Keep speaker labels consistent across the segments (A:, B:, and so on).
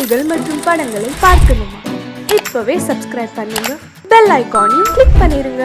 A: நிகழ்ச்சிகள் மற்றும் படங்களை பார்க்கணுமா? இப்பவே சப்ஸ்கிரைப் பண்ணுங்க, பெல் ஐகானையும் கிளிக் பண்ணிருங்க.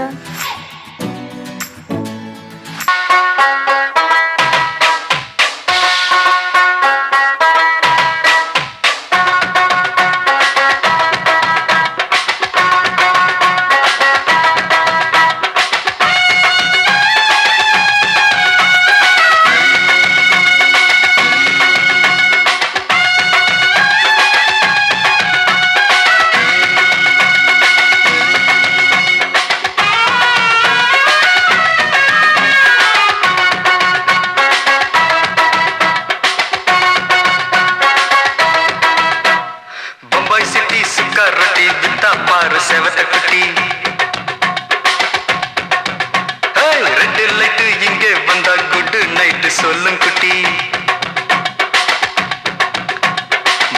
B: செவத்த குட்டி ரெட் லைட் இங்கே வந்தா குட் நைட் சொல்லும் குட்டி.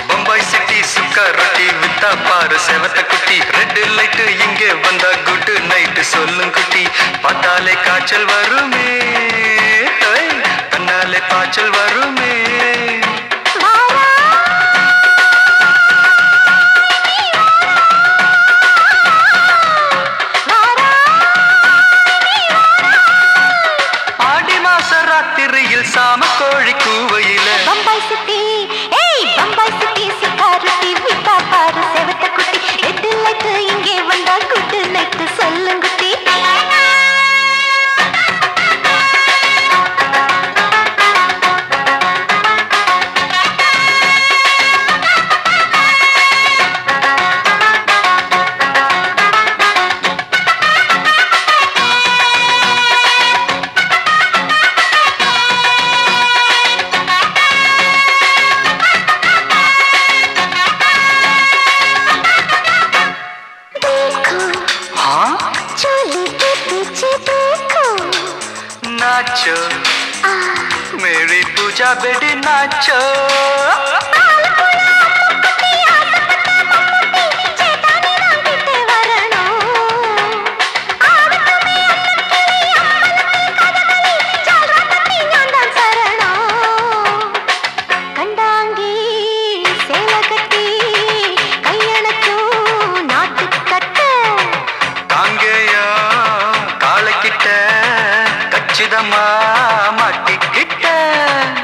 B: பம்பாய் சிட்டி சுக்கா ரொட்டி வித்தா பாரு செவத்த குட்டி. ரெட் லைட் இங்கே வந்தா குட் நைட் சொல்லும் குட்டி. பார்த்தாலே காய்ச்சல் வருமே, தன்னாலே பாய்ச்சல் வருமே. சாம கோழி கூவையில
C: பம்பாய் சிட்டி, பம்பாய் சிட்டி சிக்காரத்தி விட்டா பாரு செவத்த குட்டி. ரெட் லைட் இங்கே வந்தா குட் நைட் சொல்லுங்குட்டி.
B: नाचो मेरी पूजा बेटी नाचो.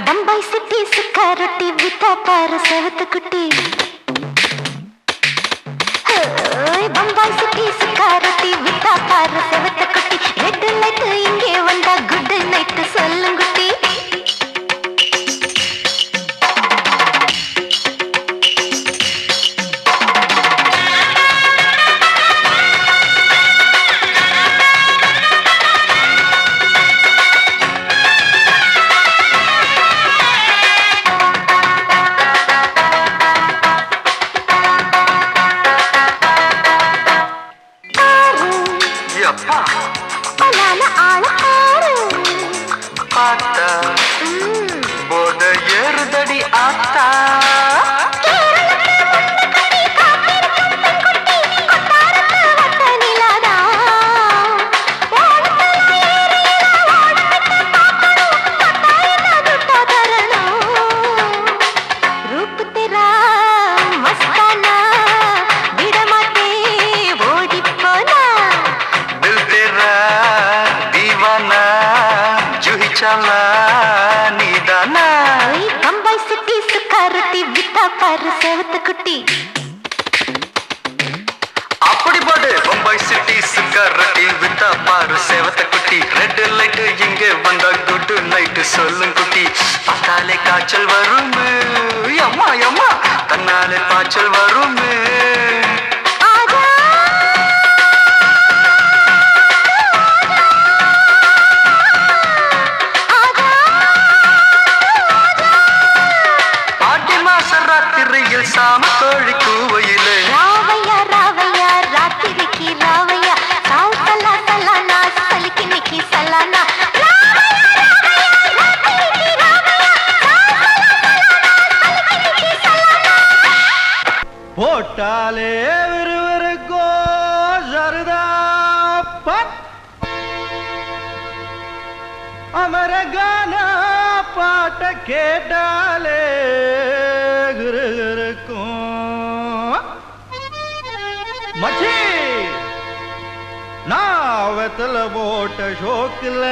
C: பம்பாய் சிட்டி சுக்காரொட்டி வித்தா பாரு செவத்த குட்டி. பம்பாய் சிட்டி சுக்காரொட்டி வித்தா பாரு செவத்த குட்டி. ரெட் லைட் இங்கே வந்தா குட் நைட் சொல்லுங்குட்டி.
B: பார்த்தா போத ஏறுதடி ஆத்தா.
C: பம்பாய் சிட்டி சுக்காரத்தி வித்தா பாரு செவத்த குட்டி.
B: அப்படி போடு பம்பாய் சிட்டி சுக்காரத்தி வித்தா பாரு செவத்த குட்டி. ரெட் லைட் இங்கே வந்தா குட் நைட் சொல்லும் குட்டி. பார்த்தாலே காய்ச்சல் வருமே, அம்மா அம்மா தன்னாலே பாய்ச்சல் வருமே. சாம கோழி கூவையிலே
C: ராவையா ராவையா ராத்திரிக்கு ராவையா சாவு சல்லா சல்லானா சலிக்கு நிக்கி சல்லானா.
D: போட்டாலே விறுவிறுக்கோ சருதா அமர கானா பாட்ட கேட்டாலே இருக்கும் மச்சி நான் வெத்தல போட்ட ஷோக்குல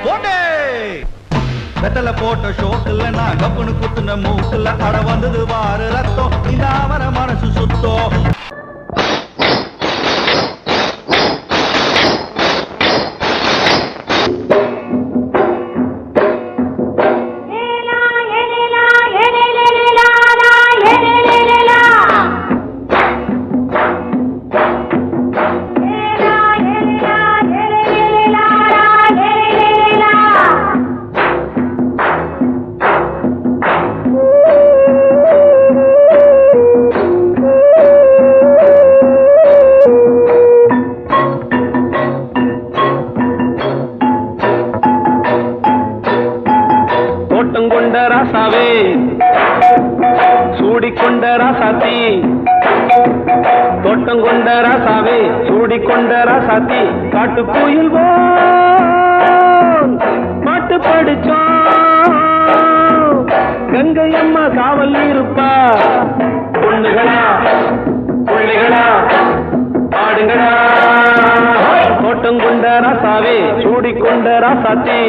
D: போட்டே வெத்தல போட்ட ஷோக்குல நான் கப்புனு குத்துன மூக்குல அட வந்தது வாரு ரத்தம் இந்த அவர மனசு சுத்தம்
E: சூடிக்கொண்ட ராசாத்தி தோட்டம் கொண்ட ராசாவே சூடிக்கொண்ட ராசாத்தி காட்டு கோயில் பாட்டு படிச்சோம் கங்கை அம்மா காவல் இருப்பா பொண்ணுகளா பிள்ளைகளா ஆடுங்களா தோட்டம் கொண்ட ராசாவே சூடிக்கொண்ட ராசாத்தி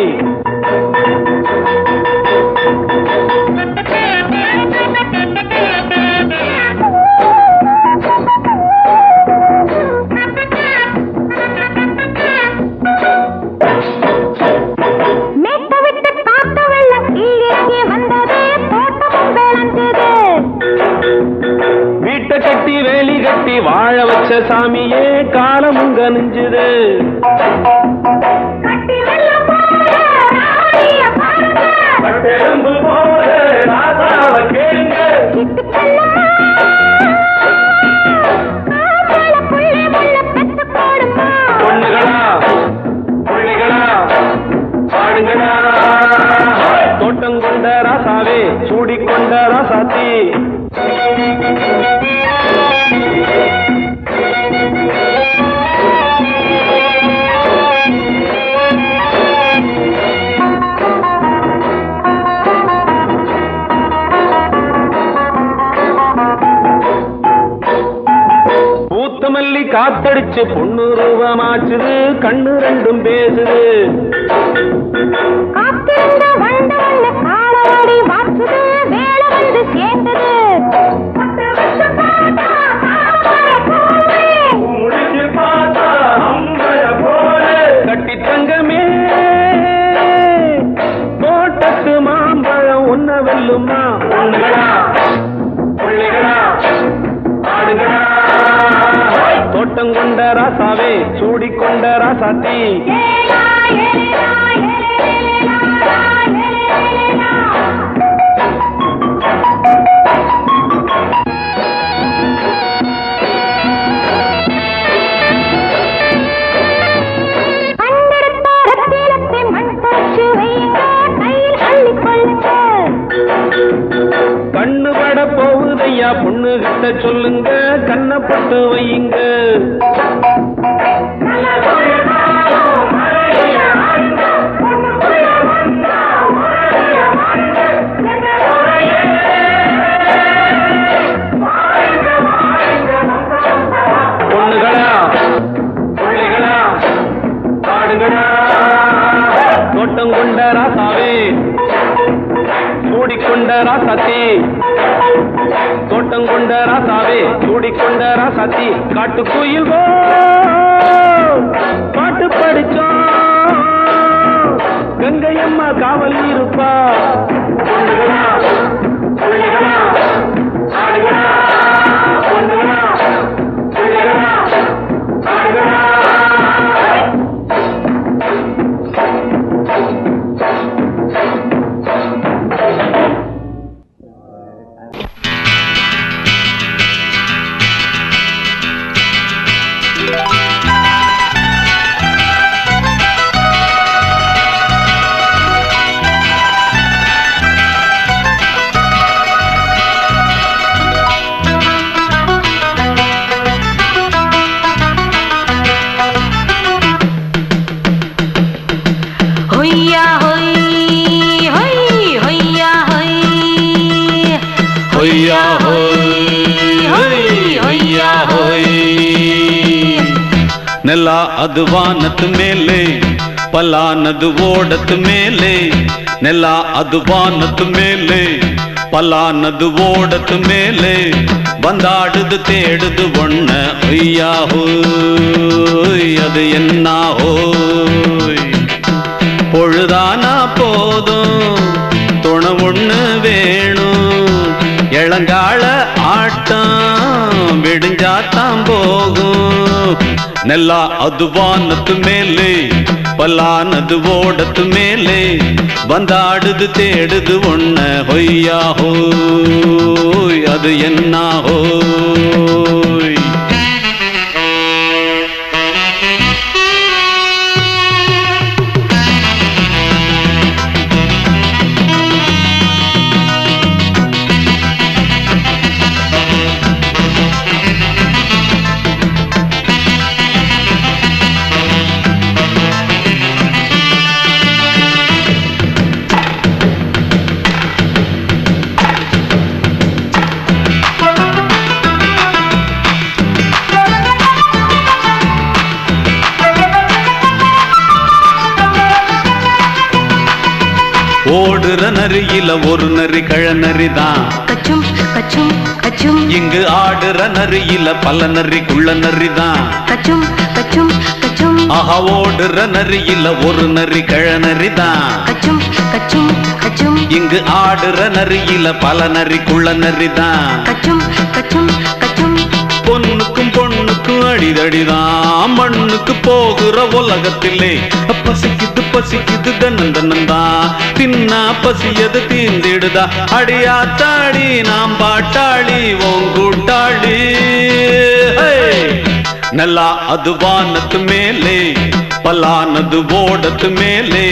E: வீட்டை கட்டி வேலி கட்டி வாழ வச்ச சாமியே காலம் உங்க நெஞ்சுது பொண்ணுகளா பிள்ளைகளா பாடுங்களா தோட்டம் கொண்ட ராசாவே சூடிக்கொண்ட ராசாத்தி பூத்தமல்லி காத்தடிச்சு பொண்ணு ரூபமாச்சுது கண்ணு ரெண்டும் பேசுது கட்டி தங்கமே தோட்டத்து மாம்பழம் உன்ன வெல்லுமா பொண்ணுகளா பிள்ளைகளா ஆடுகளா தோட்டம் கொண்ட ராசாவே சூடிக்கொண்ட ராசாத்தி கண்ணு பட போகுதையா பொண்ணு கிட்ட சொல்லுங்க கண்ணப்பட்டு வையுங்க பொண்ணுகளா பிள்ளைகளா பாடுங்களா தோட்டம் கொண்ட ராசாவே சூடிக்கொண்ட ராசாத்தி தோட்டம் கொண்ட ராசாவே சூடிக்கொண்ட ராசாத்தி காட்டு கோயில் பாட்டு படிச்சோம் கங்கை அம்மா காவல் இருப்பா பொண்ணுகளா பிள்ளைகளா ஆடுகளா பொண்ணுகளா பிள்ளைகளா ஆடுகளா
D: அது வானத்து மேலே பல்லானது ஓடத்து மேலே ನೆಲ ಅದು ವಾನತ್ತು ಮೇಲೆ ಪಲಾನದು ಓಡತ್ತು ಮೇಲೆ ಬಂದಾಡುದು தேடுது ஒண்ண ஐயா ஹோய் அது என்ன ஹோய் பொழுதானா போதும் துணை ஒண்ணு வேணும் இளங்கால ஆட்டம் விடிஞ்சாத்தான் போகும் ನೆಲ ಅದು ವಾನತ್ತು ಮೇಲೆ பல்லானது ஓடத்து மேலே வந்தாடுது தேடுது ஒண்ண ஹொய்யா ஹோய் அது என்ன ஹோய் ஓடுற நரியில ஒரு நரி கழநரிதான்
C: கச்சும் கச்சும் கச்சும்
D: இங்கு ஆடுற நரியில பல நரி குள்ள நரிதான்
C: கச்சும் கச்சும் கச்சும்
D: ஆஹா ஓடுற நரியில ஒரு நரி கழநரிதான்
C: கச்சும் கச்சும் கச்சும்
D: இங்கு ஆடுற நரியில பல நரி குள்ள நரிதான்
C: கச்சும் கச்சும் கச்சும்
D: பொண்ணுக்கும் பொண்ணுக்கும் அடிதடிதான் மண்ணுக்கு போகிற உலகத்திலே பசிக்குது பசிக்குது தன்னந்தனந்தான் தின்னா பசியது தீந்திடுதா அடியாத்தாடி நாம் பாட்டாளி ஓங்கூட்டாளி நல்லா அது வானத்து மேலே பல்லானது ஓடத்து மேலே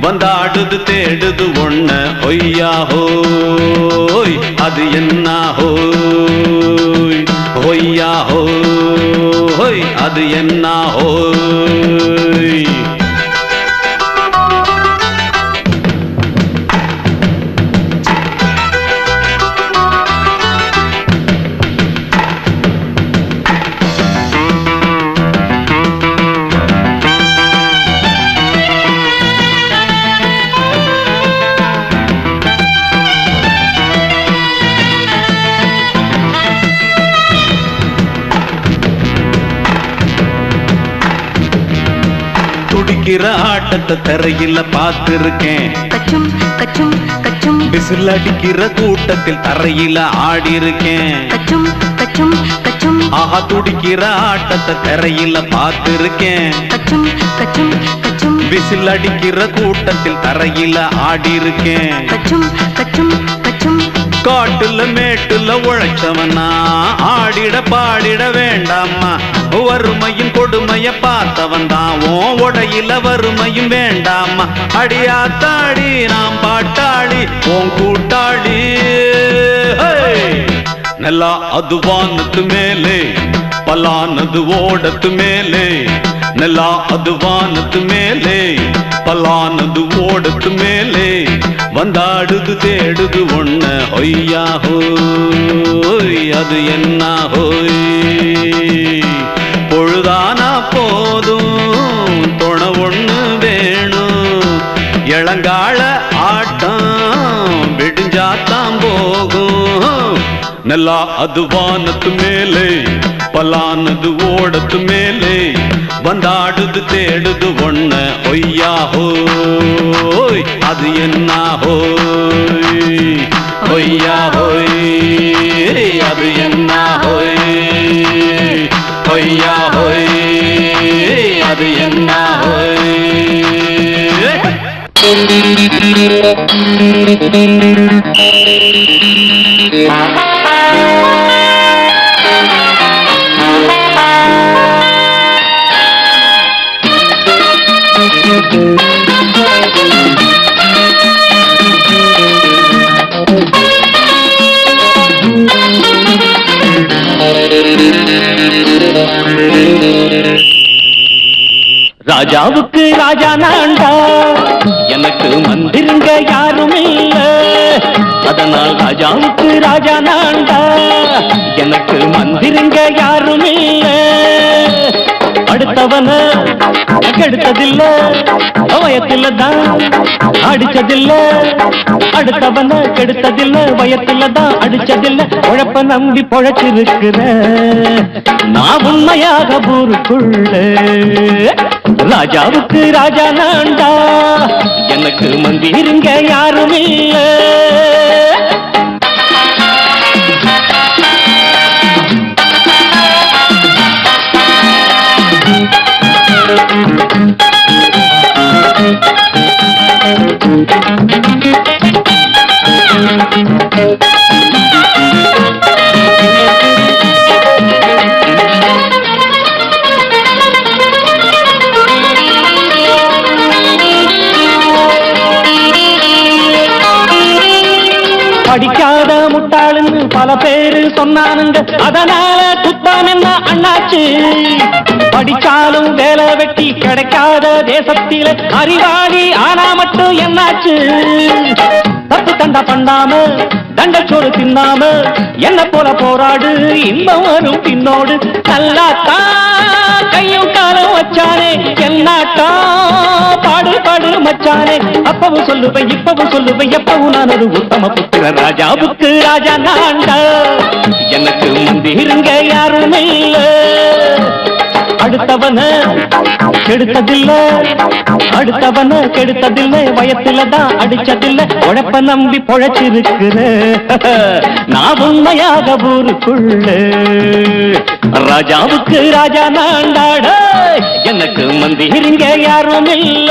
D: வந்தாடுது தேடுது ஒண்ண ஒய்யா ஹோய் அது என்ன ஹோய் ஒய்யா ஹோய் அது என்ன ஹோய் துடிக்கிற ஆட்டத்தை தரையில பார்த்திருக்கேன்
C: கச்சும் கச்சும் கச்சும்
D: விசில் அடிக்கிற கூட்டத்தில் தரையில ஆடி இருக்கேன்
C: கச்சும் கச்சும் கச்சும்
D: ஆஹா துடிக்கிற ஆட்டத்தை தரையில பார்த்திருக்கேன்
C: கச்சும் கச்சும் கச்சும்
D: விசில் அடிக்கிற கூட்டத்தில் தரையில ஆடி இருக்கேன்
C: கச்சும் கச்சும் கச்சும்
D: காட்டுல மேட்டுல உழைச்சவனா ஆடிட பாடிட வேண்டாமா வறுமையும் கொடுமைய பார்த்தவன் தான் ஓ உடையில வறுமையும் வேண்டாமா அடியாத்தாடி நாம் பாட்டாளி ஓன் கூட்டாளி நல்லா அது வானத்து மேலே பல்லானது ஓடத்து மேலே நல்லா அது வானத்து மேலே பல்லானது ஓடத்து மேலே வந்தாடுது தேடுது ஒண்ண ஹொய்யா ஹோய் அது என்ன ஹோய் பொழுதானா போதும் துணை ஒண்ணு வேணும் இளங்கால ஆட்டம் விடிஞ்சாத்தான் போகும் நல்லா அது வானத்து மேலே பல்லானது ஓடத்து மேலே வந்தாடுது தேடுது ஒண்ண ஒய்யா ஹோய் அது என்ன ஹோய் ஒய்யா ஹோய் அது என்ன ஹோய் ஒய்யா ஹோய் அது என்ன ஹோய் ராஜாவுக்கு ராஜா நான்டா எனக்கு மந்திருங்க யாரும் இல்ல அதனால் ராஜாவுக்கு ராஜா நான்டா எனக்கு மந்திருங்க யாரும் இல்ல அடுத்த
E: அடுத்தவன கெடுத்ததில்ல வயத்தில தான் அடிச்சதில்ல அடுத்தவன கெடுத்ததில்ல வயத்தில தான் அடிச்சதில்ல உழப்ப நம்பி பொழைச்சிருக்கிற நான் உண்மையாக ஊருக்குள்ள ராஜாவுக்கு ராஜா நான்டா எனக்கு மந்திருங்க யாரும் இல்ல படிக்காத முட்டாளுன்னு பல பேரு சொன்னானுங்க அதனால குத்தம் என்ன அண்ணாச்சு படிச்சாலும் வேலை வெட்டி கிடைக்காத தேசத்தில அறிவாளி ஆனா மட்டும் என்னாச்சு தப்பு தண்டா பண்ணாம தண்டச்சோறு தின்னாம என்ன போல போராடு இன்பம் வரும் பின்னோடு நல்லாத்தான் கையும் காலம் வச்சானே என்னாட்டா பாடு பாடு மச்சானே அப்பவும் சொல்லுவேன் இப்பவும் சொல்லுவேன் எப்பவும் நான் ஒரு உத்தம புத்திர ராஜாவுக்கு ராஜா நான்டா எனக்கு முந்திருங்க யாரும் இல்ல அடுத்தவன கெடுத்ததில்ல அடுத்தவன கெடுத்ததில்லை வயத்தில தான் அடிச்சதில்லை உழைப்ப நம்பி பொழைச்சிருக்கிற நான் உண்மையாக ஊருக்குள்ள ராஜாவுக்கு ராஜா நான்டாட எனக்கு மந்திருங்க யாரும் இல்ல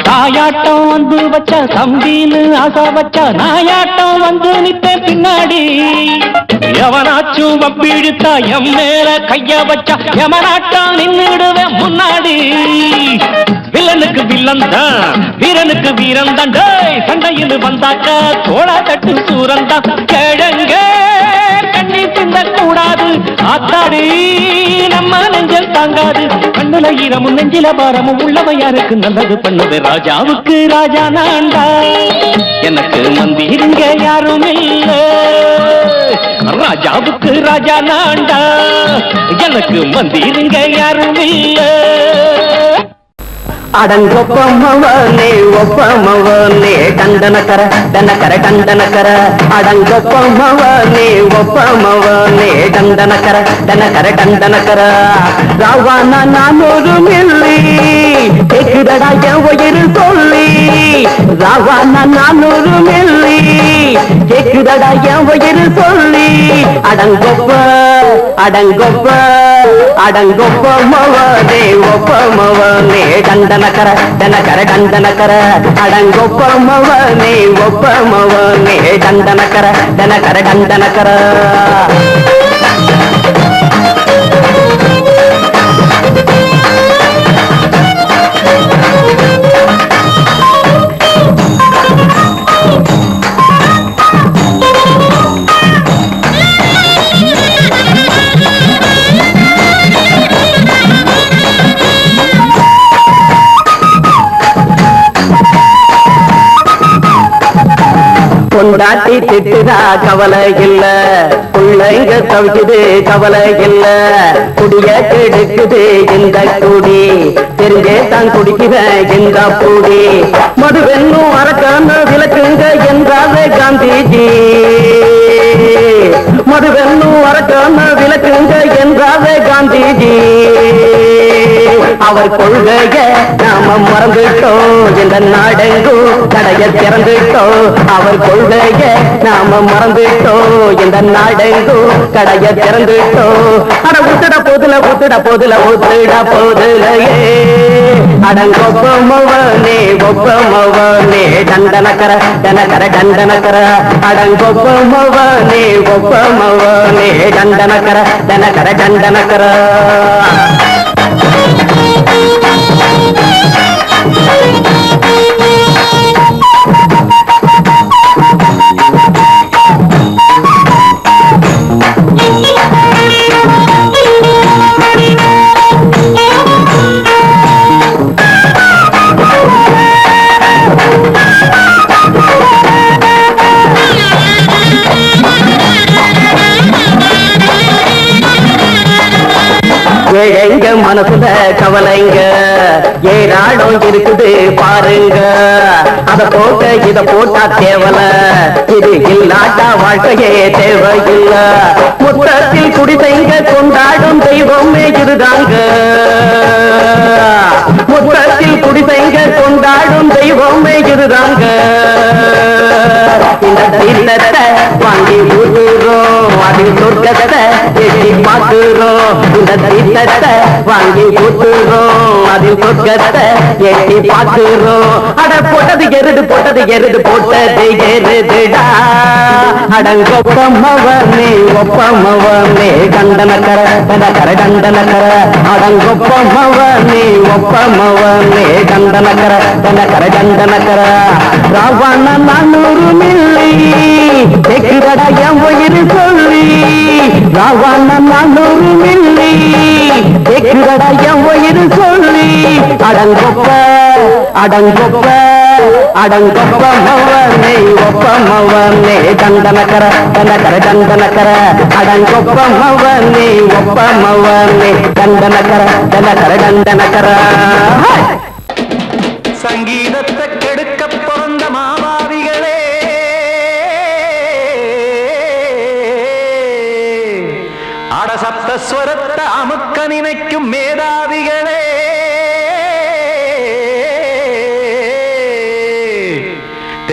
E: தாயாட்டம் வந்து வச்ச தம்பின்னு ஆசா வச்ச நாயாட்டம் வந்து நிப்பேன் பின்னாடி எவனாச்சும் வப்பிழுத்தா எம் மேல கைய வச்சா எவனாட்டம் நின்னுடுவேன் முன்னாடி வில்லனுக்கு வில்லன் தான் வீரனுக்கு வீரன் தான் சண்டையில் வந்தாக்க தோளா தட்டு சூரன் தான் கிழங்க கண்ணி சிந்த கூடாது ஆத்தாடி நம்ம நெஞ்சல் தாங்காது கண்ணுல ஈரமும் நெஞ்சில பாரமும் உள்ளவன் யாருக்கு நல்லது பண்ணுது ராஜாவுக்கு ராஜா நான்டா எனக்கு மந்திருங்க யாரும் இல்ல ராஜாவுக்கு ராஜா நான்டா எனக்கு மந்திருங்க யாரும் இல்ல
F: அடங்கொப்பமவனே ஒப்பமவனே டண்டனக்கர டனக்கர டண்டனக்கர அடங்கொப்பமவனே ஒப்பமவனே டண்டனக்கர டனக்கர டண்டனக்கர ராவானா நானொரு மில்லி கேக்குதடா என் உயிர் சொல்லி ராவானா நானொரு மில்லி கேக்குதடா என் உயிர் சொல்லி அடங்கொப்ப அடங்கொப்ப அடங்கொப்பமவனே ஒப்பமவனே டண்டனக்கர டனக்கர டண்டனக்கர அடங்கொப்பமவனே ஒப்பமவனே டண்டனக்கர டனக்கர டண்டனக்கர கொண்டாட்டி திட்டுதா கவலை இல்ல பிள்ளைங்க தவிக்குது கவலை இல்ல குடிய கெடுக்குது இந்த குடி தெரிஞ்சே தான் குடிக்கிற இந்த பூடி மதுவென்னும் அரக்கான விளக்குங்க என்றாவே காந்திஜி மதுவென்னும் அரக்கான விளக்குங்க என்றாவே காந்திஜி அவர் கொள்கைய நாம மறந்துட்டோம் இந்த நாடெங்கும் கடைய திறந்துட்டோம் அவர் கொள்கைய நாம மறந்துட்டோம் இந்த நாடெங்கும் கடைய திறந்துட்டோம் அட ஊத்துட போதுல ஊத்துட போதுல ஊத்துட போதுலையே அடங்கொப்பமவனே ஒப்பமவனே டண்டனக்கர டனக்கர டண்டனக்கர அடங்கொப்பமவனே ஒப்பமவனே டண்டனக்கர டனக்கர டண்டனக்கர எங்க மனசுல கவலைங்க ஏராளம் இருக்குது பாருங்க அத போட்ட இத போட்டா தேவல இது இல்லாட்டா வாழ்க்கையே தேவையில்ல முத்தத்தில் குடிசைங்க கொண்டாடும் தெய்வமே இதுதாங்க முத்தத்தில் குடிசைங்க கொண்டாடும் தெய்வமே இதுதாங்க இந்த தீர்த்தத்தை வாங்கி ஊத்துறோம் அதில் சொர்க்கத்தை எட்டி பார்க்கிறோம் இந்த தீர்த்தத்தை வாங்கி ஊத்துறோம் அதில் சொர்க்கத்தை எட்டி பார்க்கிறோம் அட போட்டது எருது போட்டது எருதுடா அடங்கொப்பமவனே ஒப்பமவனே கண்டனக்கர கர கண்டனக்கர அடங்கொப்பமவனே ஒப்பமவனே கண்டனக்கர கர கண்டனக்கர ராவண 400 மில்லி தெக்குதடா என் உயிர் சொல்லி ராவண 400 மில்லி தெக்குதடா என் உயிர் சொல்லி அடங்கொப்ப அடங்கொப்ப அடங்கொப்பமவனே ஒப்பமவனே கண்டனக்கர கண்டனக்கர அடங்கொப்பமவனே ஒப்பமவனே கண்டனக்கர கண்டனக்கர
B: சங்கீதத்தை கெடுக்க பிறந்த மாவாதிகளே அடசப்தஸ்வரத்தை அமுக்க நினைக்கும் மேதாவிகளே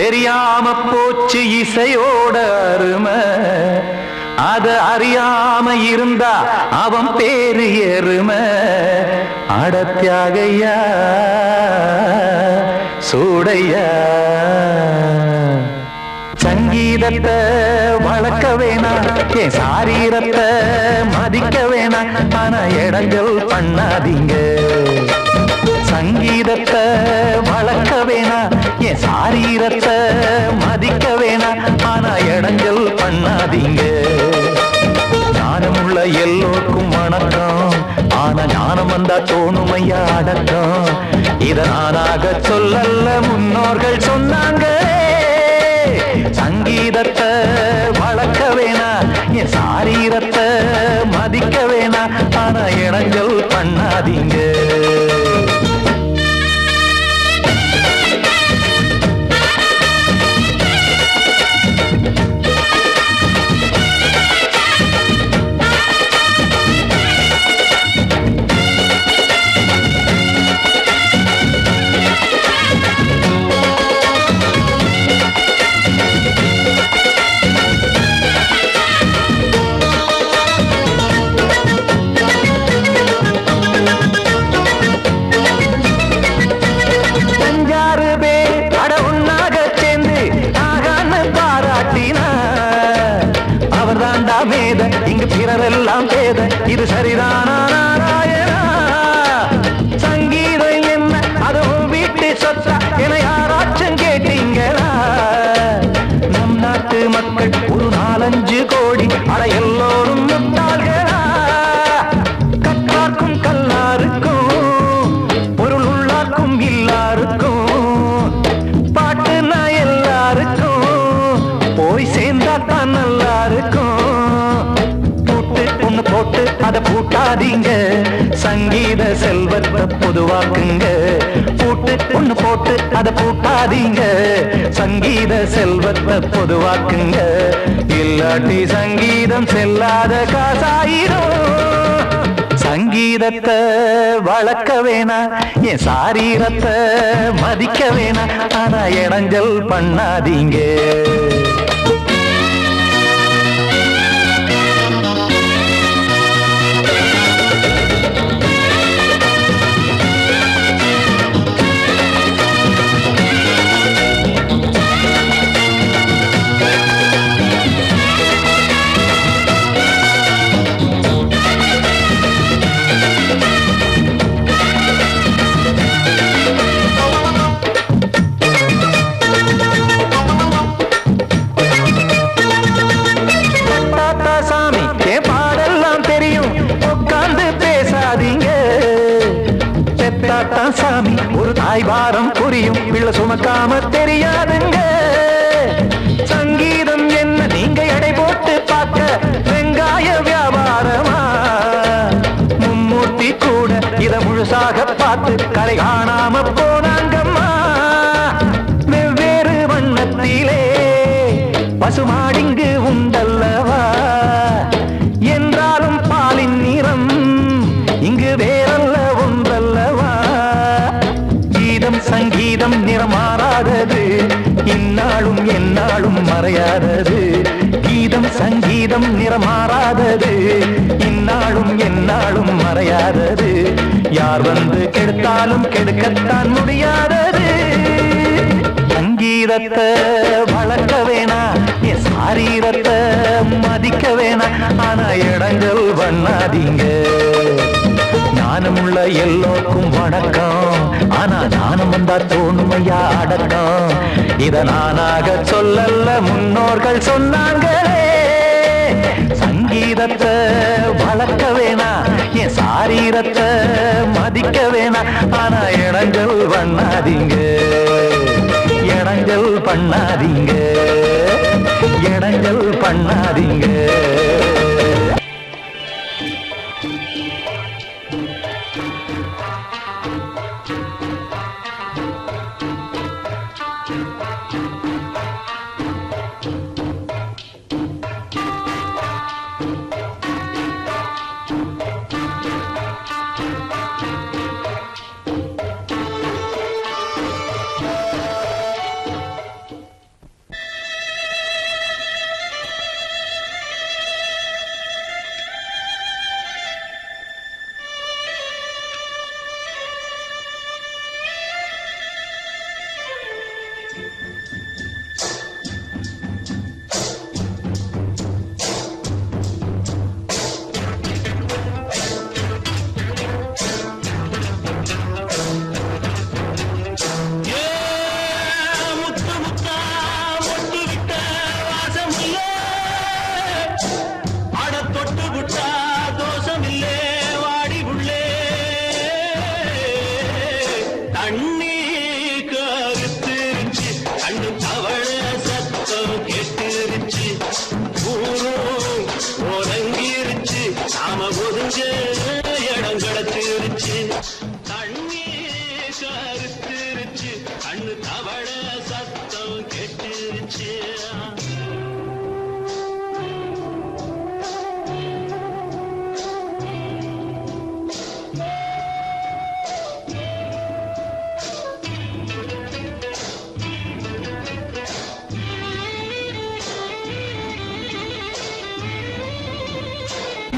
B: தெரியாம போச்சு இசையோட அருமை அத அறியாம இருந்தா அவன் பேரு எருமை அடத்தியாகையா சூடையா சங்கீதத்தை வளர்க்க வேணாம் என் சாரீரத்தை மதிக்க வேணாம் ஆனா இடங்கள் பண்ணாதீங்க சங்கீதத்தை வளர்க்க வேணாம் என் சாரீரத்தை மதிக்க வேணாம் ஆனா இடங்கள் பண்ணாதீங்க ஞானமுள்ள எல்லோருக்கும் வணக்கம் ஆனா ஞானம் வந்தா தோணுமையா அடக்கம் இத நானாக சொல்லல்ல முன்னோர்கள் சொன்னாங்க சங்கீதத்தை வளர்க்க வேணா என் சாரீரத்தை மதிக்க வேணா ஆனா இடங்கள் பண்ணாதீங்க இங்கு பிறரெல்லாம் பேத இது சரிதானா நாராயணா சங்கீதம் என்ன அதுவும் வீட்டு சொத்தா என யாராச்சும் கேட்டீங்களா நம் நாட்டு மக்கள் ஒரு 4-5 கோடி அட எல்லோரும் முட்டாள்களா கற்றார்க்கும் கல்லாருக்கும் பொருள் உள்ளார்க்கும் இல்லாருக்கும் பாட்டுனா எல்லாருக்கும் போய் சேர்ந்தா தான் நல்லா இருக்கும் போட்டு அத பூட்டாதீங்க சங்கீத செல்வத்தை பொதுவாக்குங்க பூட்டு ஒண்ணு போட்டு அத பூட்டாதீங்க சங்கீத செல்வத்தை பொதுவாக்குங்க இல்லாட்டி சங்கீதம் செல்லாத காசாயிரும் சங்கீதத்தை வளர்க்க வேணா என் சாரீரத்தை மதிக்க வேணா ஆனா இடைஞ்சல் பண்ணாதீங்க
G: தான் சாமி ஒரு தாய் பாரம் புரியும் பிள்ளை சுமக்காம தெரியாதுங்க சங்கீதம் என்ன நீங்க எடை போட்டு பார்க்க வெங்காய வியாபாரமா மும்மூர்த்தி கூட இத முழுசாக பார்த்து கரை காணாம போனாங்கம்மா வெவ்வேறு வண்ணத்திலே பசுமாடிங்கு உண்டல்லவா என்றாலும் பாலின் நிறம் இங்கு வேறல்ல ஒன்றல்லவா கீதம் சங்கீதம் நிறமாறாதது இந்நாளும் எந்நாளும் மறையாதது கீதம் சங்கீதம் நிறமாறாதது இந்நாளும் எந்நாளும் மறையாதது யார் வந்து கெடுத்தாலும் கெடுக்கத்தான் முடியாதது சங்கீதத்தை வளர்க்க வேணா என் சாரீரத்தை மதிக்க வேணா ஆனா இடங்கள் பண்ணாதீங்க ஞானமுள்ள எல்லோருக்கும் வணக்கம் ஆனா ஞானம் வந்தா தோணுமையா அடக்கம் இத நானாக சொல்லல்ல முன்னோர்கள் சொன்னாங்களே சங்கீதத்தை வளர்க்க வேணா என் சாரீரத்தை மதிக்க வேணா ஆனா இடங்கள் பண்ணாதீங்க இடங்கள் பண்ணாதீங்க இடங்கள் பண்ணாதீங்க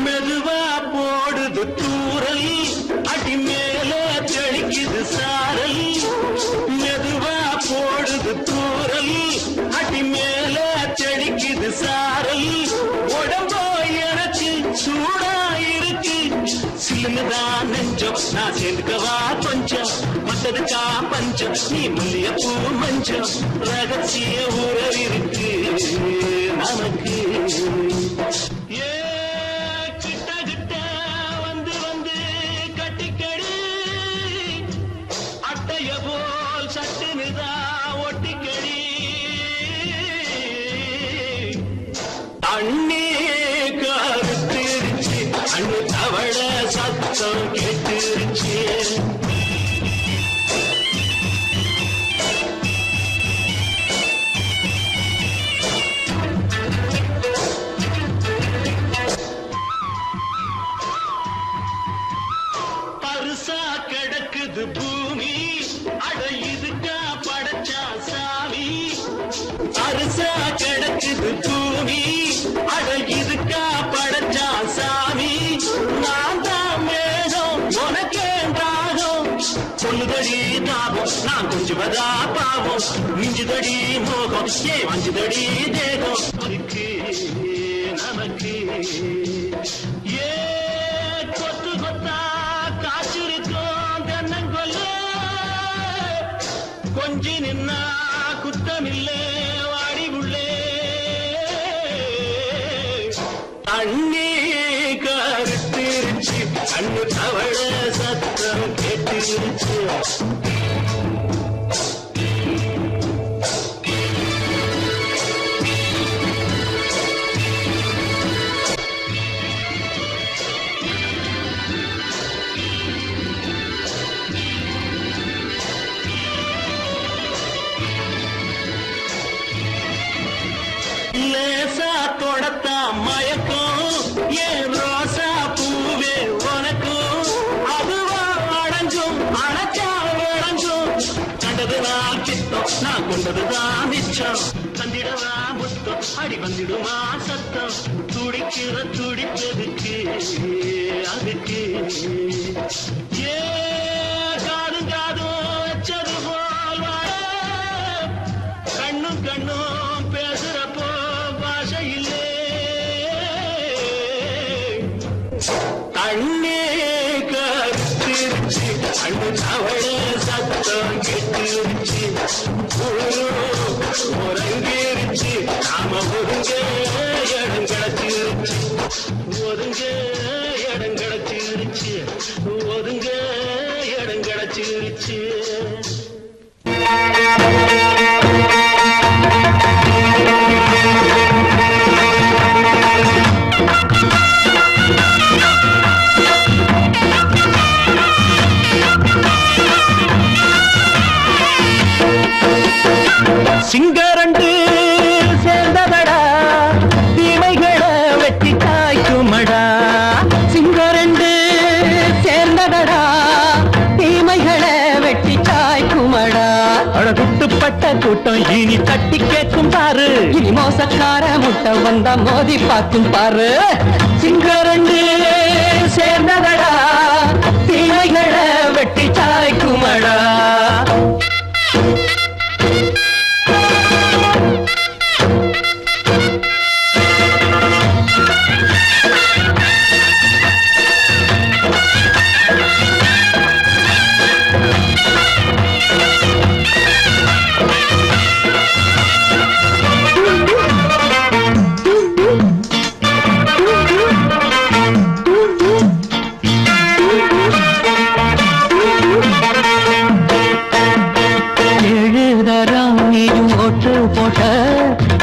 G: மெதுவா போடுது தூரல் அடி மேல தெளிக்குது சாரல் மெதுவா போடுது தூரல் அடி மேல தெளிக்குது சாரல் உடம்போ எனக்கு சூடா இருக்கு சிலுதான் நெஞ்சம் நான் சேர்ந்துக்கவா கொஞ்சம் மத்ததுக்கா பஞ்சம் நீ மல்லியப்பூ மஞ்சம் ரகசிய உறவிருக்கு நமக்கு அண்ணே கருத்திருச்சு அண்ணு தவள சத்தம் கேட்டுருச்சு பருசா கிடக்குது பூமி அட இதுக்கா படைச்சா சாமி பருசா கிடக்குது பூமி அட இதுக்கா படைச்சா சாமி நான் தான் மேகம் உனக்கே தாகம் சொல்லுதடி தாபம் நான் கொஞ்சுவதா பாவம் மிஞ்சுதடி மோகம் ஏ வஞ்சுதடி தேகம் இருக்கு நமக்கு ஏ கொத்து கொத்தா காய்ச்சிருக்கோம் தென்னங்கொல்ல கொஞ்சி நின்னா குத்தமில்லே வாடி உள்ளே அண்ணே கருத்திருச்சு அண்ணு தவள சத்தம் கேட்டு
E: கட்டிருச்சு. லேசா தொடத்தா மயக்கம் ஏன் ரோசா பூவே உனக்கும் அதுவா அடைஞ்சும் அடைச்சா விளைஞ்சும் கண்டதுதான் சித்தம் நான் கொண்டதுதான் மிச்சம் தந்திடவா முத்தம் அடி வந்திடுமா சத்தம் துடிக்கிற துடிப்பதுக்கு அதுக்கு ஏ காதும் காதும் வச்சது போல் வாழ கண்ணும் கண்ணும் பேசுறப்போ பாஷை இல்லே கண்ணே கருத்திருச்சு அண்ணு தவள சத்தம் கெட்டிருச்சு உறங்கிருச்சு நாம ஒருங்க இடம் கிடச்சிருச்சு ஒதுங்க இடம் கிடச்சிருச்சு ஒதுங்க இடம் கிடச்சிருச்சு. சிங்கரண்டு சேர்ந்ததடா தீமைகளை வெட்டி காய்க்குமடா. சிங்கரண்டு சேர்ந்ததடா தீமைகளை வெட்டி காய்க்குமடா. அழகுட்டுப்பட்ட கூட்டம் இனி தட்டி கேட்கும் பாரு, இனி மோசக்கார முட்டை வந்தா மோதி பார்க்கும் பாரு. சிங்கரண்டு சேர்ந்ததடா தீமைகளை வெட்டி காய்க்குமடா.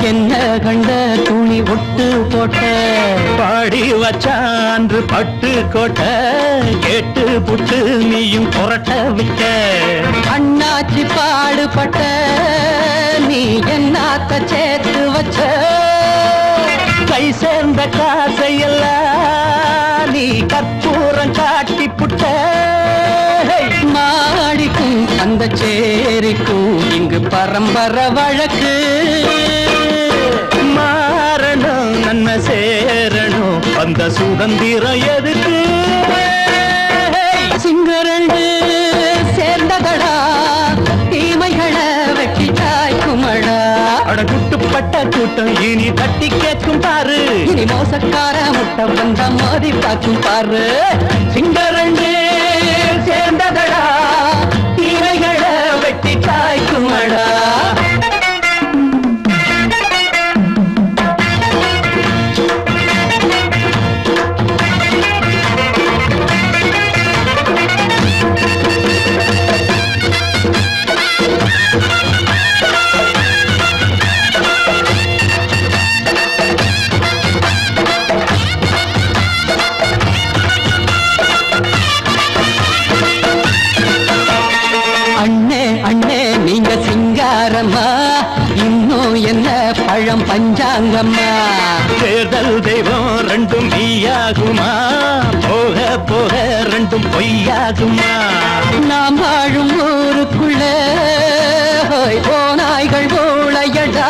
E: என்ன கண்ட துணி ஒட்டு போட்ட பாடி வச்சான்று பட்டு கோட்ட கேட்டு புட்டு நீயும் புரட்ட விட்ட. அண்ணாச்சி பாடுபட்ட நீ என்னாத்த சேர்த்து வச்ச கை சேர்ந்த காசையெல்லாம் நீ கற்பூரம் காட்டி புட்ட. மாடிக்கும் அந்த சேரிக்கும் இங்கு பரம்பரை வழக்கு மாறணும் நன்மை சேரணும் அந்த சுதந்திரம் எதுக்கு. சிங்கரண்டு சேர்ந்ததடா தீமைகளை வெட்டி காய்க்குமடா. அடகுட்டுப்பட்ட கூட்டம் இனி தட்டி கேட்கும் பாரு, இனி மோசக்கார முட்டை வந்த மோதி பார்க்கும் பாரு. சிங்கரண்டு சேர்ந்ததடா தீமைகளை வெட்டி காய்க்குமடா. இன்னும் என்ன பழம் பஞ்சாங்கம்மா தேர்தல் தெய்வம் ரெண்டும் மெய்யாகுமா போக போக ரெண்டும் பொய்யாகுமா. நாம் வாழும் ஊருக்குள்ள போனாய்கள் போளையடா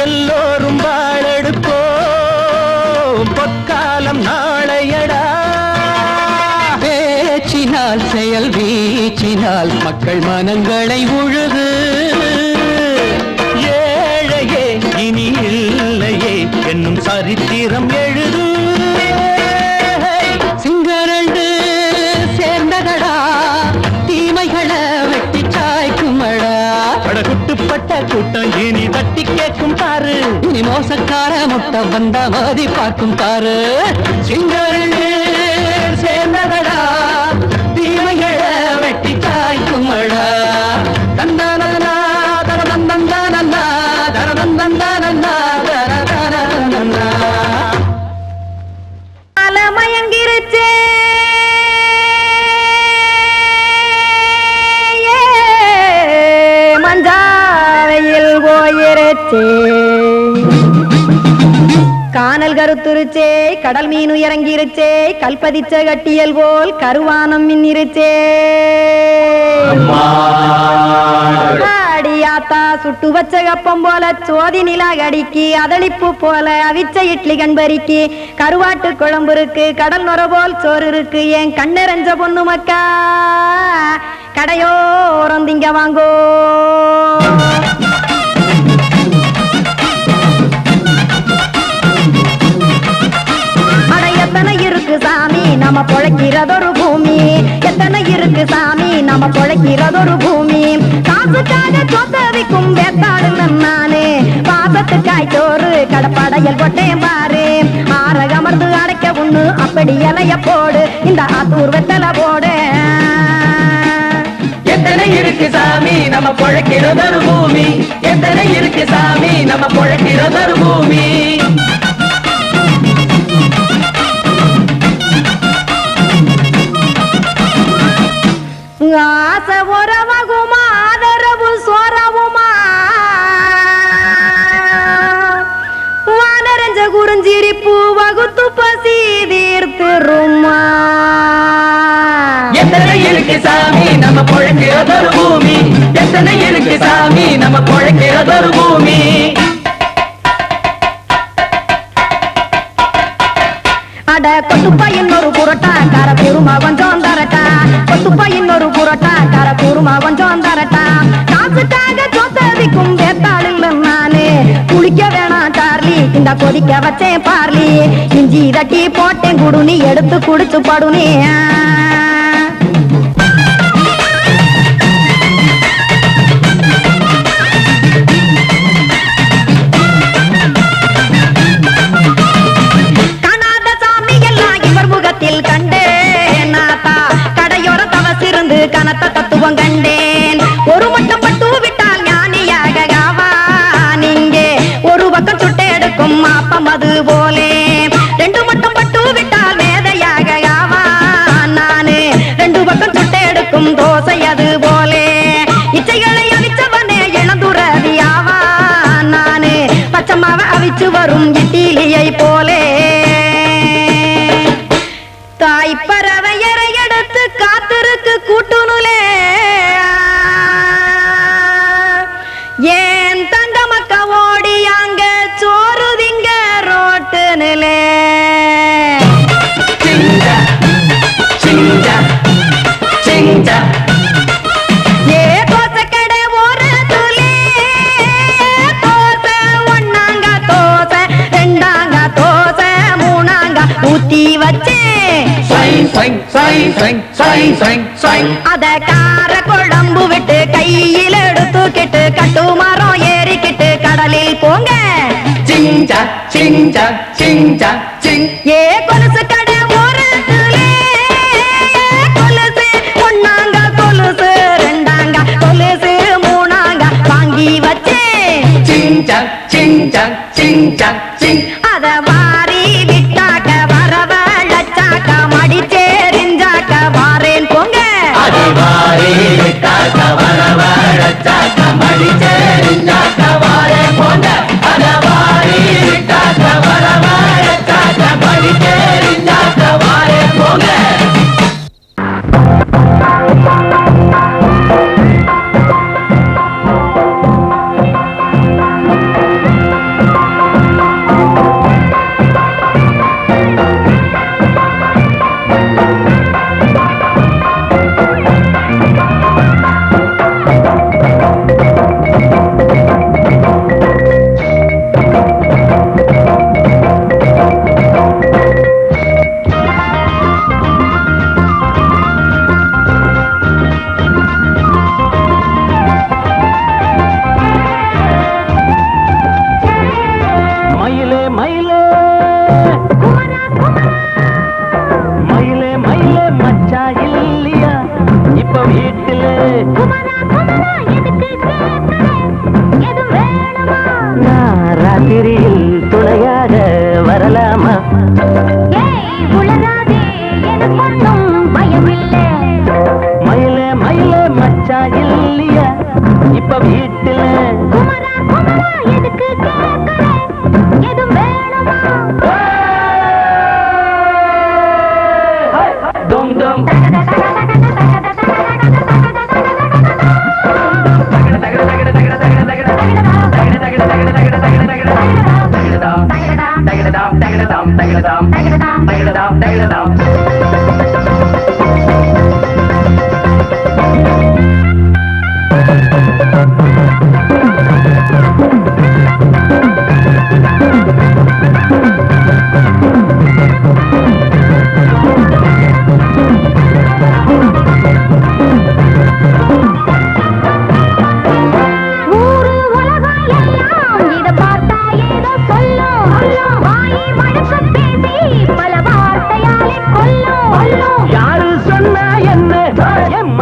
E: எல்லோரும் வாழெடுப்போம் பொற்காலம் நாளையடா. பேச்சினால் செயல் வீச்சினால் மக்கள் மனங்களை உழுது ஏழையே இனி இல்லையே என்னும் சரித்திரம் எழுது. சிங்கரண்டு சேர்ந்ததடா தீமைகளை வெட்டி சாய்க்குமடா. படகுட்டுப்பட்ட கூட்டம் இனி தட்டி கேட்கும் பாரு, இனி மோசக்கார முட்டை வந்தா மோதி பார்க்கும் பாரு. சிங்கரண்டு சேர்ந்ததடா தீமைகள்
H: கருத்துருச்சே கானல் கருத்துருச்சே கடல் மீன் இறங்கிருச்சே கல்பதிச்ச கட்டியல் போல் கருவானம் மின்னிருச்சே ஆடியாத்தா சுட்டு வச்ச கப்பம் போல சோதி நிலா கடிக்கு அதளிப்பு போல அவிச்ச இட்லி கண்பறிக்கு கருவாட்டு குழம்பு இருக்கு கடல் நுர போல் சோறு இருக்கு என் கண்ணெரஞ்ச பொண்ணு மக்கா கடையோரம் திங்க வாங்கோ எத்தனை இருக்கு சாமி நம்ம பொழைக்கிறதொரு பூமி எத்தனை இருக்கு சாமி நம்ம பொழைக்கிறதொரு பூமி காசுக்காக சொத்தவிக்கும் வேத்தாடு நானு பாசத்துக்காய் சோறு கடப்படையல் போட்டேன் பாரு ஆரகமர்ந்து அடைக்க ஒண்ணு அப்படி இலைய போடு இந்த ஆத்தூர் வெத்தலை போடு
G: எத்தனை இருக்கு சாமி நம்ம பொழைக்கிறதொரு பூமி எத்தனை இருக்கு சாமி நம்ம பொழைக்கிறதொரு பூமி
H: ஆசை உறவகுமா ஆதரவு சோரவுமா வானரஞ்ச குறிஞ்சிரிப்பு வகுத்து பசி தீர்த்திருமா
G: எத்தனை இருக்கு சாமி நம்ம பொழைக்கிறதொரு பூமி எத்தனை இருக்கு சாமி நம்ம பொழைக்கிறதொரு பூமி
H: அட கொத்துப்பா இன்னொரு புரட்டா கார குருமா கொஞ்சம் தரட்டா கொத்துப்பா இன்னொரு புரட்டா கார குருமா கொஞ்சம் தரட்டா காசுக்காக சொத்ததிக்கும் வேத்தாளில் நானு குளிக்க வேணாம் சார்லி இந்த கொதிக்க வச்சேன் பார்லி இஞ்சி தட்டி போட்டேன் குடுனி எடுத்து குடிச்சு படுனி கண்டேன் நாத்தா கடையோர தவசிருந்து கனத்த தத்துவம் கண்டேன் ஒரு மட்டும் பட்டு விட்டால் ஞானியாக நீங்கே ஒரு பக்கம் சுட்டு எடுக்கும் மாப்பம் அது போலே ரெண்டு மட்டும் பட்டு விட்டால் மேதையாக நானு ரெண்டு பக்கம் சுட்டு எடுக்கும் தோசை அது போலே இச்சைகளை அவிச்சவனே இளந்துறவியாவா நானு பச்சமாவ அவிச்சு வரும் இட்டிலியை போலே தாய் பறவையரை எடுத்து காத்திருக்கு கூட்டுனுலே ஏன் தங்க மக்க ஓடி அங்க சோறுதிங்க ரோட்டு நிலே ஏ தோசை கடை ஒரு துளே தோசை ஒன்னாங்க தோசை ரெண்டாங்க தோசை மூணாங்க ஊத்தி வச்சே அத கார குழம்பு விட்டு கையில் எடுத்துக்கிட்டு கட்டு மரம் ஏறிக்கிட்டு கடலில் போங்க ஏ கொலுசு கடை ஒரு கொலுசு ஒன்னாங்க கொலுசு ரெண்டாங்க கொலுசு மூணாங்க வாங்கி வச்சே அத வாரி விட்டாக்க வரவழைச்சாக்க மடிச்சேரிஞ்சாக்க வாரேன் போங்க
F: ராத்திரியில் துணையாக வரலாமா மயில மயில மச்சா இல்லையா இப்ப வீட்டுல
C: எதுக்கு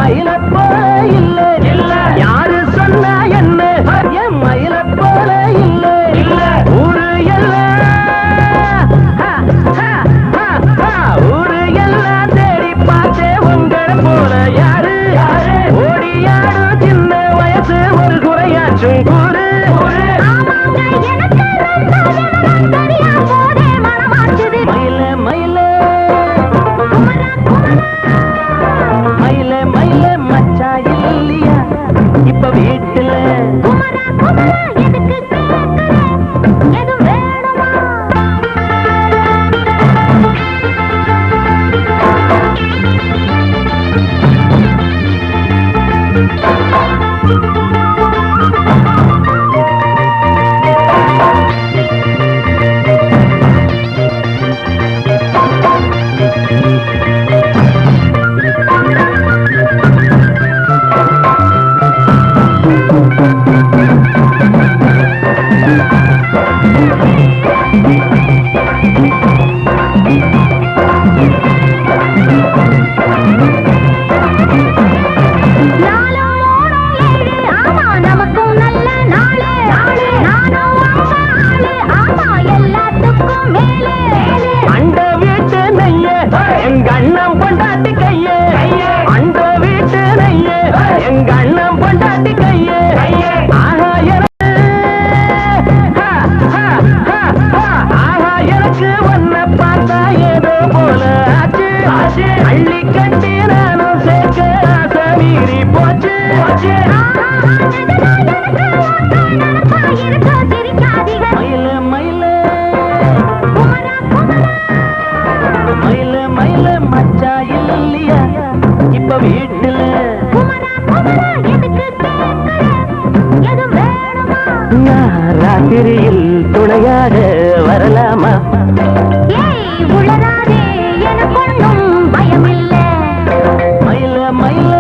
F: மயில போல இல்ல இல்ல யாரு சொன்னா என்ன என் மயில போல இல்ல இல்ல ஊரு எல்லாம் ஊரு எல்லாம் தேடி பார்த்தே உங்களை போல யாரு ஓடியாடு சின்ன வயசு ஒரு குறையாச்சும் கூறு மயில மயில மயில மயில மச்சா இல்லையா இப்ப வீட்டுல அண்ட வீட்டு நெய்ய எங்க அண்ணன் பொண்டாட்டி கைய அண்ட வீட்டு நெய்ய எங்க அண்ணன் பொண்டாட்டி கைய ஆஹா எனக்கு ஒன்ன பார்த்தா ஏதோ போல ஆச்சு அள்ளி கட்டி நானும் சேர்க்க ஆசை மீறி போச்சு மயில மயில மயில மயில மச்சா இல்லையா இப்ப வீட்டுல நான் ராத்திரியில் துணையாக வரலாமா
C: உளராதே எனக்கொன்னும் பயமில்லை
F: மயில மயில